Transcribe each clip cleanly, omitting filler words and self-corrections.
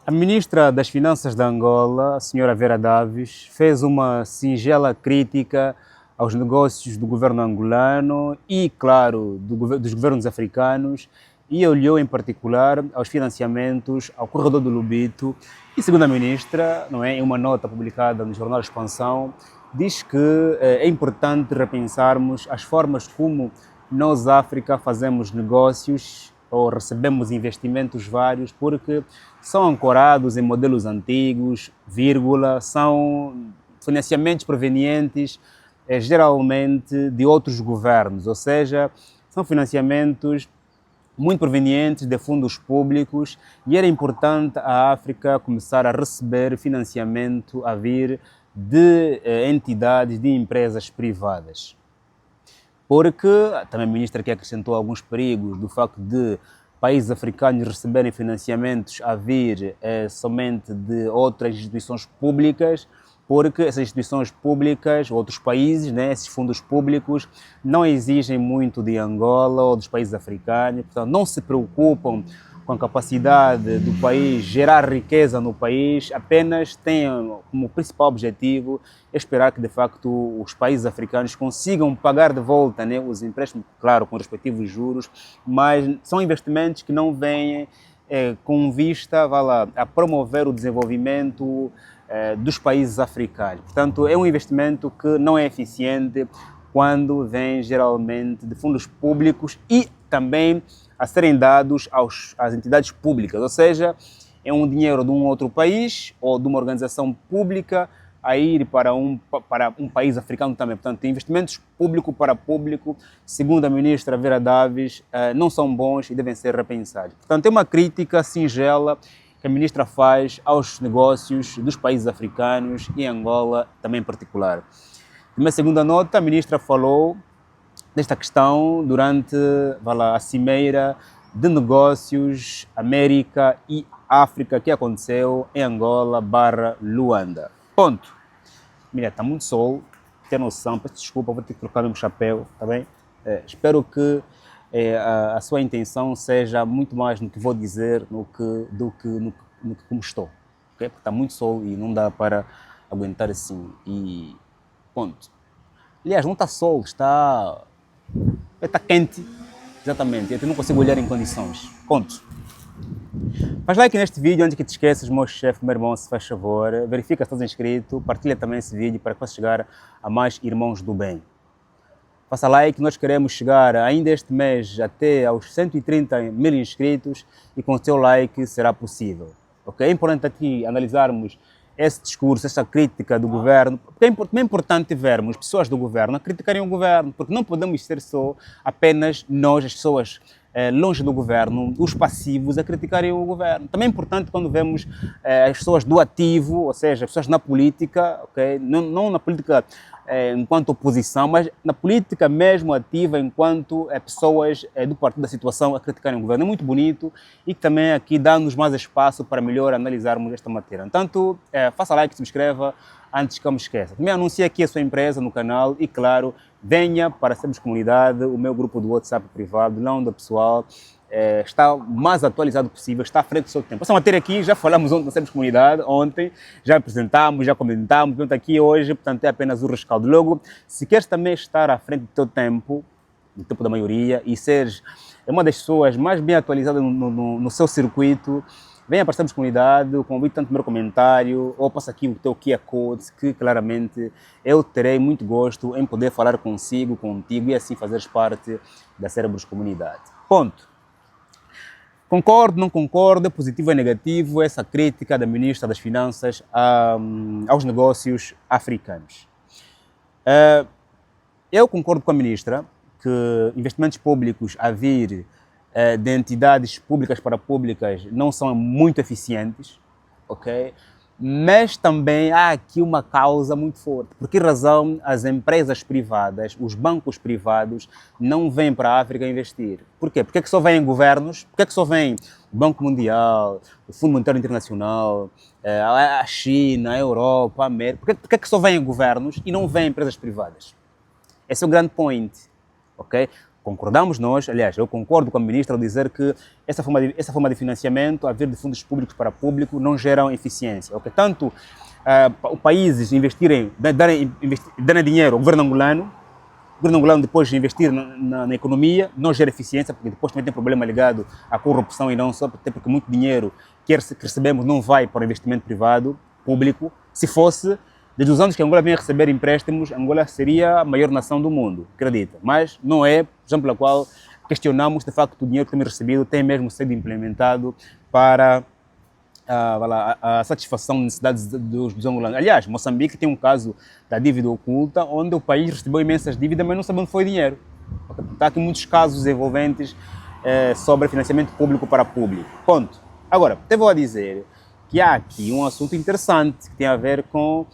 A ministra das Finanças de Angola, a senhora Vera Daves, fez uma singela crítica aos negócios do governo angolano e, claro, dos governos africanos e olhou em particular aos financiamentos ao corredor do Lobito e, segundo a ministra, não é, em uma nota publicada no jornal Expansão, diz que é importante repensarmos as formas como nós, África, fazemos negócios ou recebemos investimentos vários, porque são ancorados em modelos antigos, vírgula, são financiamentos provenientes geralmente de outros governos, ou seja, são financiamentos muito provenientes de fundos públicos e era importante a África começar a receber financiamento a vir de entidades, de empresas privadas. Porque também a ministra que acrescentou alguns perigos do facto de países africanos receberem financiamentos a vir somente de outras instituições públicas, porque essas instituições públicas, outros países, né, esses fundos públicos, não exigem muito de Angola ou dos países africanos, portanto, não se preocupam com a capacidade do país gerar riqueza no país, apenas têm como principal objetivo esperar que, de facto, os países africanos consigam pagar de volta, né, os empréstimos, claro, com respectivos juros, mas são investimentos que não vêm com vista, vá lá, a promover o desenvolvimento dos países africanos. Portanto, é um investimento que não é eficiente quando vem geralmente de fundos públicos e também a serem dados às entidades públicas, ou seja, é um dinheiro de um outro país ou de uma organização pública a ir para um país africano também. Portanto, investimentos público para público, segundo a ministra Vera Daves, não são bons e devem ser repensados. Portanto, é uma crítica singela que a ministra faz aos negócios dos países africanos e Angola também em particular. Numa segunda nota, a ministra falou desta questão durante a cimeira de negócios América e África que aconteceu em Angola / Luanda. Ponto. Mira, está muito sol, tem noção, peço desculpa, vou ter que trocar o meu chapéu, tá bem? Espero que a sua intenção seja muito mais no que vou dizer do que como estou, okay? Porque está muito sol e não dá para aguentar assim e ponto. Aliás, não está sol, está quente, exatamente, eu não consigo olhar em condições, ponto. Faz like neste vídeo antes que te esqueças, meu chefe, meu irmão, se faz favor, verifica se estás inscrito, partilha também esse vídeo para que possa chegar a mais irmãos do bem. Faça like, nós queremos chegar ainda este mês até aos 130 mil inscritos e com o seu like será possível. Okay? É importante aqui analisarmos esse discurso, essa crítica do governo, porque é importante vermos pessoas do governo a criticarem o governo, porque não podemos ser só apenas nós, as pessoas longe do governo, os passivos a criticarem o governo. Também é importante quando vemos as pessoas do ativo, ou seja, as pessoas na política, okay? Não na política enquanto oposição, mas na política mesmo ativa enquanto pessoas do partido da situação a criticarem o governo. É muito bonito e também aqui dá-nos mais espaço para melhor analisarmos esta matéria. Portanto, faça like, se inscreva antes que eu me esqueça. Também anuncie aqui a sua empresa no canal e, claro, venha para Sermos Comunidade, o meu grupo do WhatsApp privado, não da pessoal. Está o mais atualizado possível, está à frente do seu tempo. Essa matéria aqui já falamos ontem na Sermos Comunidade, ontem já apresentamos, já comentamos, portanto aqui hoje, portanto é apenas o rescaldo. Logo, se queres também estar à frente do teu tempo, do tempo da maioria, e seres uma das pessoas mais bem atualizadas no seu circuito, venha para Sermos Comunidade, convido tanto o meu comentário, ou passa aqui o teu QR Code, que claramente eu terei muito gosto em poder falar contigo, e assim fazeres parte da Sermos Comunidade. Ponto. Concordo, não concordo, é positivo ou negativo essa crítica da ministra das Finanças aos negócios africanos. Eu concordo com a ministra que investimentos públicos a vir de entidades públicas para públicas não são muito eficientes, ok? Mas também há aqui uma causa muito forte. Por que razão as empresas privadas, os bancos privados, não vêm para a África investir? Por quê? Porque é que só vêm governos? Por que é que só vem o Banco Mundial, o Fundo Monetário Internacional, a China, a Europa, a América? Por que é que só vêm governos e não vêm empresas privadas? Esse é o grande point, ok? concordamos nós, aliás, eu concordo com a ministra ao dizer que essa forma de financiamento, a vir de fundos públicos para público, não geram eficiência. Okay? Tanto países investirem, darem dinheiro ao governo angolano depois de investir na economia, não gera eficiência, porque depois também tem problema ligado à corrupção e não só, até porque muito dinheiro que recebemos não vai para o investimento privado, público. Se fosse, desde os anos que Angola vem a receber empréstimos, Angola seria a maior nação do mundo, acredita. Mas não é, razão pela qual questionamos, de facto, o dinheiro que temos recebido tem mesmo sido implementado para a satisfação das necessidades dos angolanos. Aliás, Moçambique tem um caso da dívida oculta, onde o país recebeu imensas dívidas, mas não sabe onde foi o dinheiro. Está aqui muitos casos envolventes sobre financiamento público para público. Ponto. Agora, até vou a dizer que há aqui um assunto interessante que tem a ver com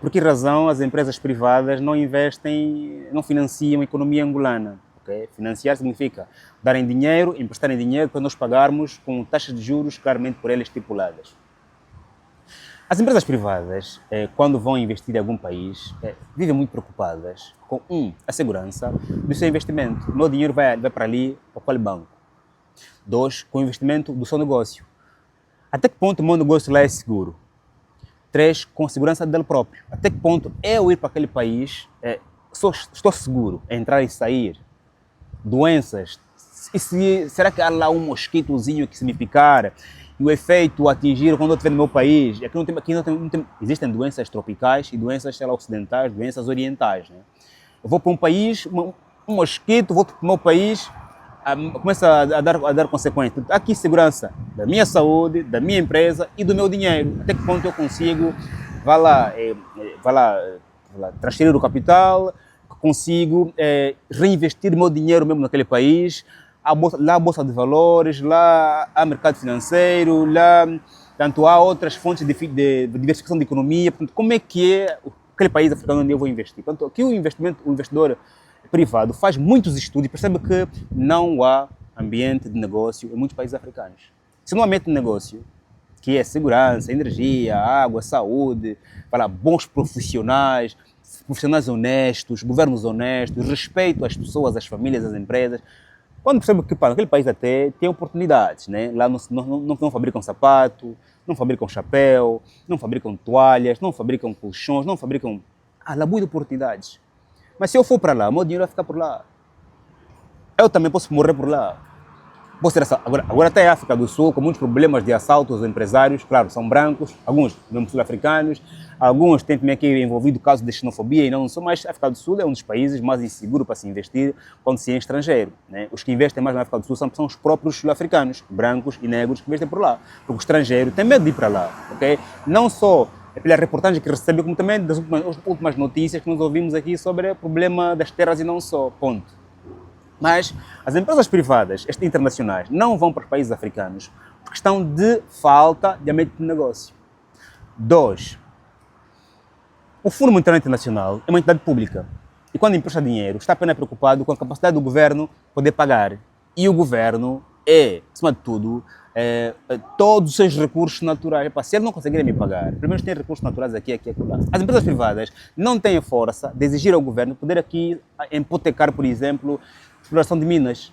por que razão as empresas privadas não investem, não financiam a economia angolana. Okay? Financiar significa darem dinheiro, emprestarem dinheiro para nós pagarmos com taxas de juros claramente por elas estipuladas. As empresas privadas, quando vão investir em algum país, vivem muito preocupadas com, a segurança do seu investimento. O meu dinheiro vai para ali, para qual banco? 2, com o investimento do seu negócio. Até que ponto o meu negócio lá é seguro? 3, com a segurança dele próprio. Até que ponto eu ir para aquele país, estou seguro em entrar e sair? Doenças. Será que há lá um mosquitozinho que se me picar e o efeito atingir quando eu estiver no meu país? Aqui não tem, existem doenças tropicais e doenças ocidentais, doenças orientais. Né? Eu vou para um país, um mosquito, volto para o meu país, começa a dar consequências. Aqui segurança da minha saúde, da minha empresa e do meu dinheiro. Até que ponto eu consigo, transferir o capital, consigo reinvestir meu dinheiro mesmo naquele país, lá a bolsa de valores, lá há mercado financeiro, lá tanto há outras fontes de diversificação de economia. Portanto, como é que é aquele país africano onde eu vou investir? Portanto, aqui o investidor privado faz muitos estudos e percebe que não há ambiente de negócio em muitos países africanos. Se não há ambiente de negócio, que é segurança, energia, água, saúde, bons profissionais honestos, governos honestos, respeito às pessoas, às famílias, às empresas. Quando percebe que naquele país até tem oportunidades, né? Lá não fabricam sapato, não fabricam chapéu, não fabricam toalhas, não fabricam colchões, não fabricam... lá muitas oportunidades. Mas se eu for para lá, o meu dinheiro vai ficar por lá. Eu também posso morrer por lá. Agora até a África do Sul, com muitos problemas de assalto aos empresários, claro, são brancos, alguns mesmo sul-africanos, alguns têm também aqui envolvido casos de xenofobia e não só, mas a África do Sul é um dos países mais inseguros para se investir quando se é estrangeiro. Né? Os que investem mais na África do Sul são os próprios sul-africanos, brancos e negros que investem por lá, porque o estrangeiro tem medo de ir para lá, ok? Não só pela reportagem que recebe, como também das últimas notícias que nós ouvimos aqui sobre o problema das terras e não só, ponto. Mas as empresas privadas, internacionais, não vão para os países africanos por questão de falta de ambiente de negócio. 2. O Fundo Monetário Internacional é uma entidade pública e quando empresta dinheiro está apenas preocupado com a capacidade do governo poder pagar. E o governo acima de tudo, todos os seus recursos naturais. Se ele não conseguir me pagar, pelo menos tem recursos naturais aqui e acolá. As empresas privadas não têm a força de exigir ao governo poder aqui hipotecar, por exemplo, exploração de minas.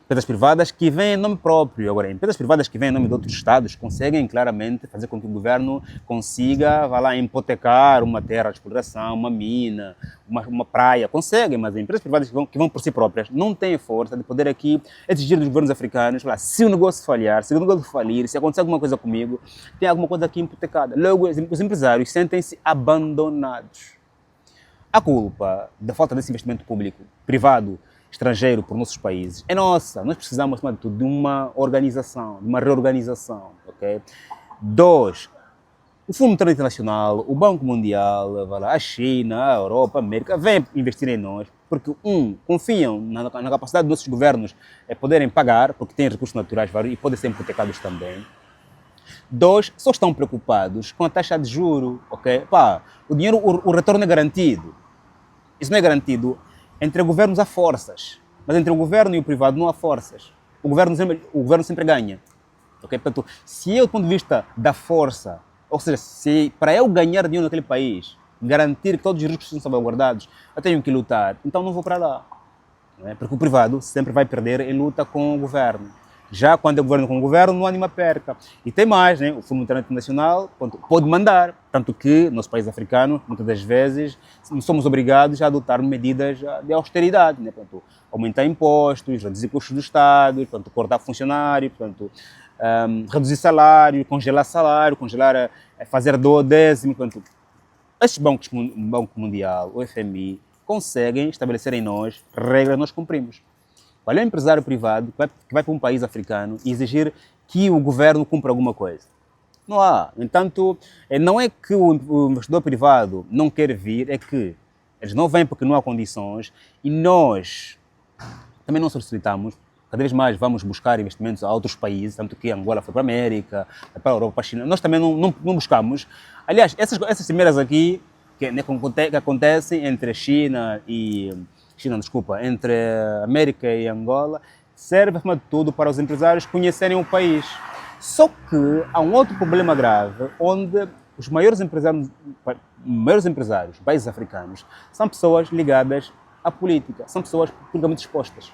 Empresas privadas que vêm em nome próprio. Agora, empresas privadas que vêm em nome de outros estados conseguem claramente fazer com que o governo consiga, hipotecar uma terra de exploração, uma mina, uma praia. Conseguem, mas as empresas privadas que vão por si próprias não têm força de poder aqui exigir dos governos africanos, se o negócio falhar, se o negócio falir, se acontecer alguma coisa comigo, tem alguma coisa aqui hipotecada. Logo, os empresários sentem-se abandonados. A culpa da falta desse investimento público, privado, estrangeiro por nossos países é nossa. Nós precisamos, acima de tudo, de uma organização, de uma reorganização. Okay? 2. O Fundo Monetário Internacional, o Banco Mundial, a China, a Europa, a América, vêm investir em nós porque, confiam na capacidade dos nossos governos poderem pagar, porque têm recursos naturais vários e podem ser hipotecados também. 2. Só estão preocupados com a taxa de juro. Okay? O dinheiro, o retorno é garantido. Isso não é garantido. Entre governos há forças, mas entre o governo e o privado não há forças. O governo sempre ganha. Okay? Portanto, se eu, do ponto de vista da força, ou seja, se para eu ganhar dinheiro naquele país, garantir que todos os riscos são salvaguardados, eu tenho que lutar, então não vou para lá. não é? Porque o privado sempre vai perder em luta com o governo. Já quando é governo com o governo, não há nenhuma perca. E tem mais, né? O Fundo Monetário Internacional pode mandar, tanto que nos países africanos, muitas das vezes, somos obrigados a adotar medidas de austeridade, né? Portanto, aumentar impostos, reduzir custos do Estado, portanto, cortar funcionário, portanto, reduzir salário, congelar, fazer duodécimo. Portanto, estes bancos, o Banco Mundial, o FMI, conseguem estabelecer em nós regras que nós cumprimos. Qual é o empresário privado que vai para um país africano e exigir que o governo cumpra alguma coisa? Não há. No entanto, não é que o investidor privado não quer vir, é que eles não vêm porque não há condições e nós também não solicitamos. Cada vez mais vamos buscar investimentos a outros países, tanto que Angola foi para a América, para a Europa, para a China. Nós também não buscamos. Aliás, essas cimeiras aqui, que acontecem entre a entre a América e Angola, serve, acima de tudo, para os empresários conhecerem o país. Só que há um outro problema grave, onde os maiores empresários de países africanos são pessoas ligadas à política, são pessoas politicamente expostas.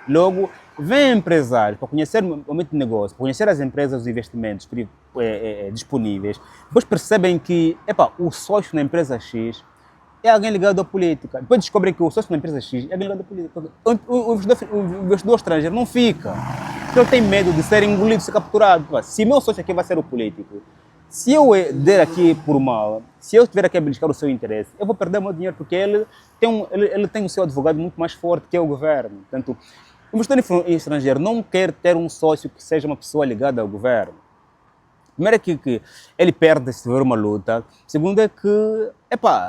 Logo, vêm empresários para conhecer o momento de negócio, para conhecer as empresas, os investimentos disponíveis, depois percebem que o sócio na empresa X é alguém ligado à política. Depois descobrem que o sócio na empresa X é alguém ligado à política. O investidor estrangeiro não fica, porque ele tem medo de ser engolido, de ser capturado. Se meu sócio aqui vai ser o político, se eu der aqui por mal, se eu estiver aqui a beliscar o seu interesse, eu vou perder o meu dinheiro, porque ele tem o seu advogado muito mais forte que é o governo. Portanto, o investidor estrangeiro não quer ter um sócio que seja uma pessoa ligada ao governo. Primeiro é que ele perde se tiver uma luta. Segundo é que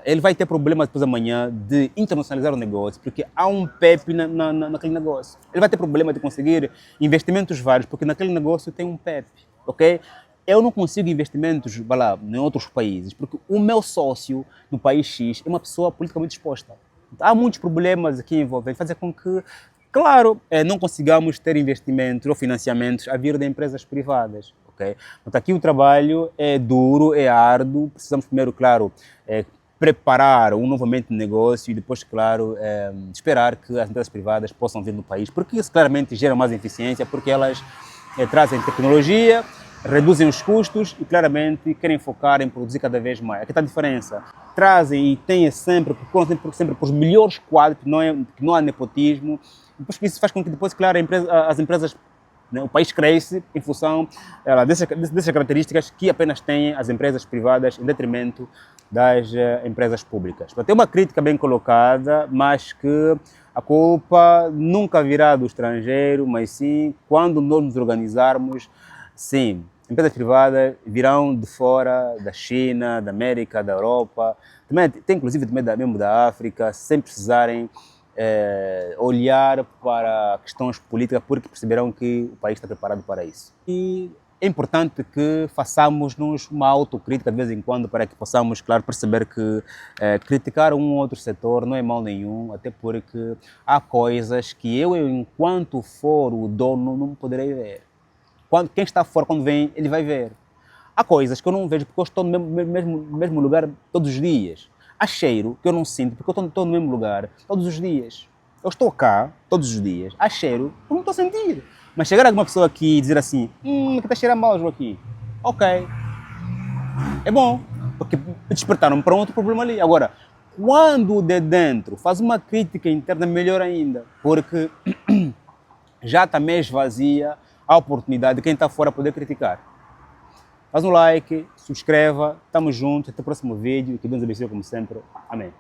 ele vai ter problemas depois amanhã de internacionalizar o negócio, porque há um PEP naquele negócio. Ele vai ter problema de conseguir investimentos vários, porque naquele negócio tem um PEP, ok? Eu não consigo investimentos em outros países, porque o meu sócio no país X é uma pessoa politicamente exposta. Há muitos problemas aqui envolventes, fazer com que, claro, não consigamos ter investimentos ou financiamentos a vir de empresas privadas. Okay? Então, aqui o trabalho é duro, é árduo, precisamos primeiro, claro, preparar um novo ambiente de negócio e depois, claro, esperar que as empresas privadas possam vir no país, porque isso claramente gera mais eficiência, porque elas trazem tecnologia, reduzem os custos e claramente querem focar em produzir cada vez mais. Aqui está a diferença. Trazem e têm sempre por os melhores quadros, que não há nepotismo, depois que isso faz com que depois, claro, as empresas, o país cresce em função dessas características que apenas têm as empresas privadas em detrimento das empresas públicas. Tem uma crítica bem colocada, mas que a culpa nunca virá do estrangeiro, mas sim quando nós nos organizarmos, sim, empresas privadas virão de fora, da China, da América, da Europa, também tem inclusive mesmo da África, sem precisarem olhar para questões políticas, porque perceberão que o país está preparado para isso. E é importante que façamos-nos uma autocrítica de vez em quando para que possamos, claro, perceber que criticar um ou outro setor não é mal nenhum, até porque há coisas que eu enquanto for o dono, não poderei ver. Quem está fora, quando vem, ele vai ver. Há coisas que eu não vejo porque eu estou no mesmo lugar todos os dias. Há cheiro que eu não sinto porque eu estou no mesmo lugar todos os dias. Eu estou cá todos os dias. Há cheiro que eu não estou a sentir. Mas chegar alguma pessoa aqui e dizer assim, que está a cheirar mal, Joaquim. Ok. É bom, porque despertaram para um outro problema ali. Agora, quando o de dentro faz uma crítica interna, melhor ainda. Porque já está meio esvazia a oportunidade de quem está fora poder criticar. Faz um like, subscreva, estamos juntos, até o próximo vídeo, que Deus abençoe como sempre. Amém.